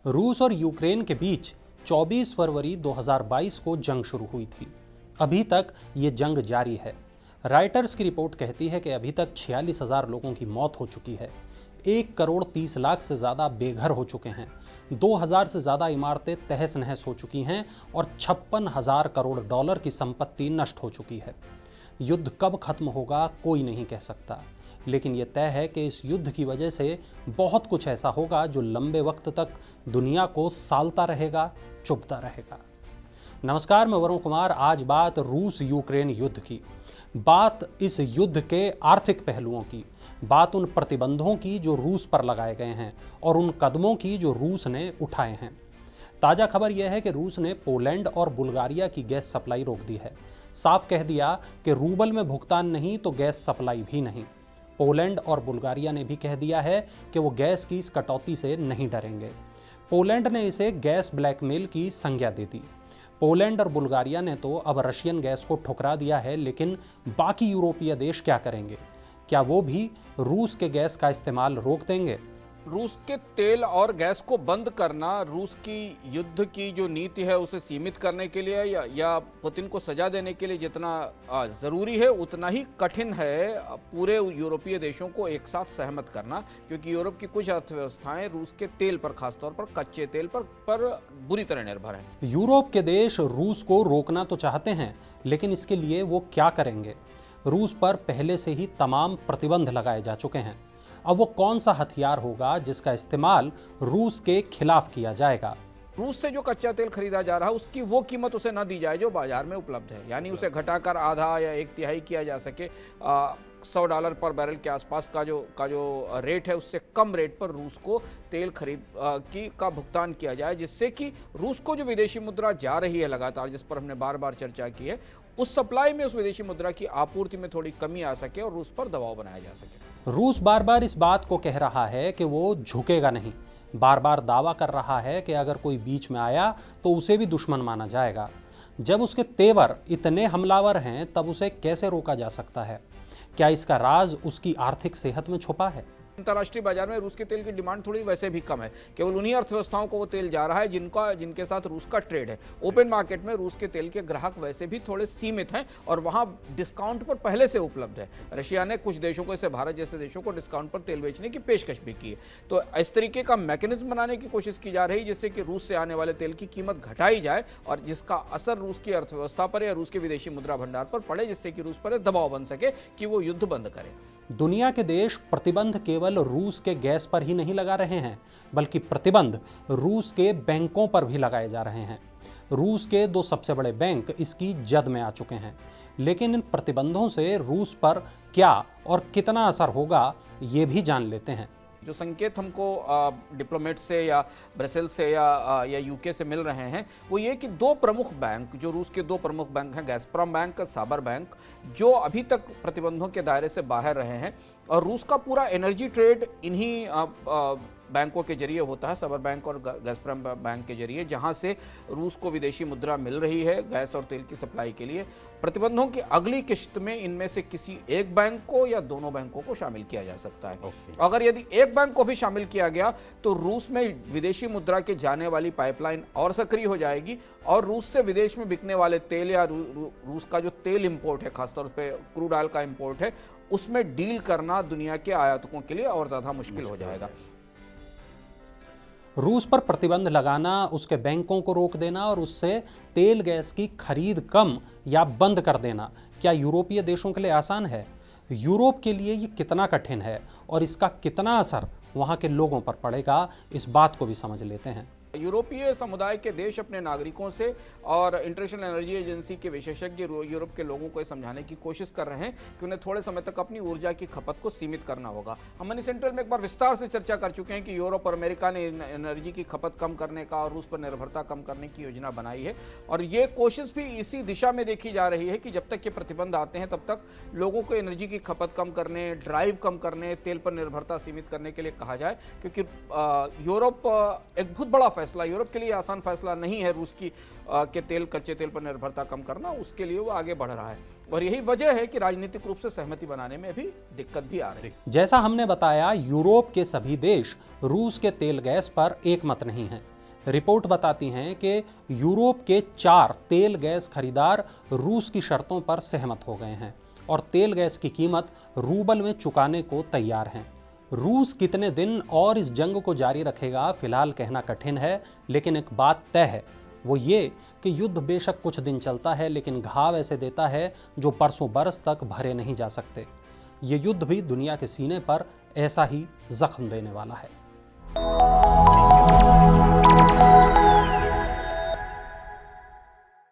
रूस और यूक्रेन के बीच 24 फरवरी 2022 को जंग शुरू हुई थी। अभी तक ये जंग जारी है। राइटर्स की रिपोर्ट कहती है कि अभी तक 46,000 लोगों की मौत हो चुकी है, 1,30,00,000 से ज़्यादा बेघर हो चुके हैं, 2,000 से ज़्यादा इमारतें तहस नहस हो चुकी हैं और 56,000 करोड़ डॉलर की संपत्ति नष्ट हो चुकी है। युद्ध कब खत्म होगा कोई नहीं कह सकता, लेकिन यह तय है कि इस युद्ध की वजह से बहुत कुछ ऐसा होगा जो लंबे वक्त तक दुनिया को सालता रहेगा, चुभता रहेगा। नमस्कार, मैं वरुण कुमार। आज बात रूस यूक्रेन युद्ध की, बात इस युद्ध के आर्थिक पहलुओं की, बात उन प्रतिबंधों की जो रूस पर लगाए गए हैं और उन कदमों की जो रूस ने उठाए हैं। ताज़ा खबर यह है कि रूस ने पोलैंड और बुल्गारिया की गैस सप्लाई रोक दी है। साफ कह दिया कि रूबल में भुगतान नहीं तो गैस सप्लाई भी नहीं। पोलैंड और बुल्गारिया ने भी कह दिया है कि वो गैस की इस कटौती से नहीं डरेंगे। पोलैंड ने इसे गैस ब्लैकमेल की संज्ञा दे दी। पोलैंड और बुल्गारिया ने तो अब रशियन गैस को ठुकरा दिया है, लेकिन बाकी यूरोपीय देश क्या करेंगे? क्या वो भी रूस के गैस का इस्तेमाल रोक देंगे? रूस के तेल और गैस को बंद करना रूस की युद्ध की जो नीति है उसे सीमित करने के लिए या पुतिन को सजा देने के लिए जितना ज़रूरी है उतना ही कठिन है पूरे यूरोपीय देशों को एक साथ सहमत करना, क्योंकि यूरोप की कुछ अर्थव्यवस्थाएं रूस के तेल पर, खासतौर पर कच्चे तेल पर बुरी तरह निर्भर हैं। यूरोप के देश रूस को रोकना तो चाहते हैं, लेकिन इसके लिए वो क्या करेंगे? रूस पर पहले से ही तमाम प्रतिबंध लगाए जा चुके हैं। अब वो कौन सा हथियार होगा जिसका इस्तेमाल रूस के खिलाफ किया जाएगा? रूस से जो कच्चा तेल खरीदा जा रहा है उसकी वो कीमत उसे न दी जाए जो बाजार में उपलब्ध है, यानी उसे घटाकर आधा या 1/3 किया जा सके। $100 पर बैरल के आसपास का जो रेट है उससे कम रेट पर रूस को तेल खरीद का भुगतान किया जाए, जिससे कि रूस को जो विदेशी मुद्रा जा रही है लगातार, जिस पर हमने बार बार चर्चा की है, उस सप्लाई में, उस विदेशी मुद्रा की आपूर्ति में थोड़ी कमी आ सके और रूस पर दबाव बनाया जा सके। रूस बार बार इस बात को कह रहा है कि वो झुकेगा नहीं। बार बार दावा कर रहा है कि अगर कोई बीच में आया तो उसे भी दुश्मन माना जाएगा। जब उसके तेवर इतने हमलावर हैं तब उसे कैसे रोका जा सकता है? क्या इसका राज उसकी आर्थिक सेहत में छुपा है? अंतर्राष्ट्रीय बाजार में रूस के तेल की डिमांड थोड़ी वैसे भी कम है। केवल उन्हीं अर्थव्यवस्थाओं को वो तेल जा रहा है जिनके साथ रूस का ट्रेड है। ओपन मार्केट में रूस के तेल के ग्राहक वैसे भी थोड़े सीमित हैं और वहां डिस्काउंट पर पहले से उपलब्ध है। रशिया ने कुछ देशों को, जैसे भारत जैसे देशों को, डिस्काउंट पर तेल बेचने की पेशकश भी की है। तो इस तरीके का मैकेनिज्म बनाने की कोशिश की जा रही है जिससे कि रूस से आने वाले तेल की कीमत घटाई जाए और जिसका असर रूस की अर्थव्यवस्था पर या रूस के विदेशी मुद्रा भंडार पर पड़े, जिससे कि रूस पर दबाव बन सके कि वो युद्ध बंद करे। दुनिया के देश प्रतिबंध केवल रूस के गैस पर ही नहीं लगा रहे हैं, बल्कि प्रतिबंध रूस के बैंकों पर भी लगाए जा रहे हैं। रूस के 2 सबसे बड़े बैंक इसकी जद में आ चुके हैं। लेकिन इन प्रतिबंधों से रूस पर क्या और कितना असर होगा, ये भी जान लेते हैं। जो संकेत हमको डिप्लोमेट से या ब्रसेल से या यूके से मिल रहे हैं वो ये कि 2 प्रमुख बैंक, जो रूस के 2 प्रमुख बैंक हैं, गैज़प्रोम बैंक, साबर बैंक, जो अभी तक प्रतिबंधों के दायरे से बाहर रहे हैं और रूस का पूरा एनर्जी ट्रेड इन्हीं बैंकों के जरिए होता है, साबर बैंक और गैज़प्रोम बैंक के जरिए, जहां से रूस को विदेशी मुद्रा मिल रही है गैस और तेल की सप्लाई के लिए। प्रतिबंधों की अगली किश्त में इनमें से किसी एक बैंक को या दोनों बैंकों को शामिल किया जा सकता है। अगर यदि एक बैंक को भी शामिल किया गया तो रूस में विदेशी मुद्रा के जाने वाली पाइपलाइन और सक्रिय हो जाएगी और रूस से विदेश में बिकने वाले तेल या रूस का जो तेल इंपोर्ट है, खासतौर पर क्रूड ऑयल का इंपोर्ट है, उसमें डील करना दुनिया के आयातकों के लिए और ज़्यादा मुश्किल हो जाएगा। रूस पर प्रतिबंध लगाना, उसके बैंकों को रोक देना और उससे तेल गैस की खरीद कम या बंद कर देना, क्या यूरोपीय देशों के लिए आसान है? यूरोप के लिए ये कितना कठिन है और इसका कितना असर वहाँ के लोगों पर पड़ेगा, इस बात को भी समझ लेते हैं। यूरोपीय समुदाय के देश अपने नागरिकों से और इंटरनेशनल एनर्जी एजेंसी के विशेषज्ञ यूरोप के लोगों को समझाने की कोशिश कर रहे हैं कि उन्हें थोड़े समय तक अपनी ऊर्जा की खपत को सीमित करना होगा। हम मनी सेंट्रल में एक बार विस्तार से चर्चा कर चुके हैं कि यूरोप और अमेरिका ने एनर्जी की खपत कम करने का और रूस पर निर्भरता कम करने की योजना बनाई है और ये कोशिश भी इसी दिशा में देखी जा रही है कि जब तक ये प्रतिबंध आते हैं तब तक लोगों को एनर्जी की खपत कम करने, ड्राइव कम करने, तेल पर निर्भरता सीमित करने के लिए कहा जाए, क्योंकि यूरोप एक बहुत बड़ा फैसला, यूरोप के लिए आसान फैसला नहीं है रूस की के कच्चे तेल पर निर्भरता कम करना। उसके लिए वो आगे बढ़ रहा है और यही वजह है कि राजनीतिक रूप से सहमति बनाने में भी दिक्कत भी आ रही है। जैसा हमने बताया, यूरोप के सभी देश रूस के तेल गैस पर एक मत नहीं हैं। रिपोर्ट बताती हैं कि यूरोप के 4 तेल गैस खरीदार रूस की शर्तों पर सहमत हो गए हैं और तेल गैस की कीमत रूबल में चुकाने को तैयार हैं। रूस कितने दिन और इस जंग को जारी रखेगा फिलहाल कहना कठिन है, लेकिन एक बात तय है, वो ये कि युद्ध बेशक कुछ दिन चलता है लेकिन घाव ऐसे देता है जो बरसों बरस तक भरे नहीं जा सकते। ये युद्ध भी दुनिया के सीने पर ऐसा ही जख्म देने वाला है।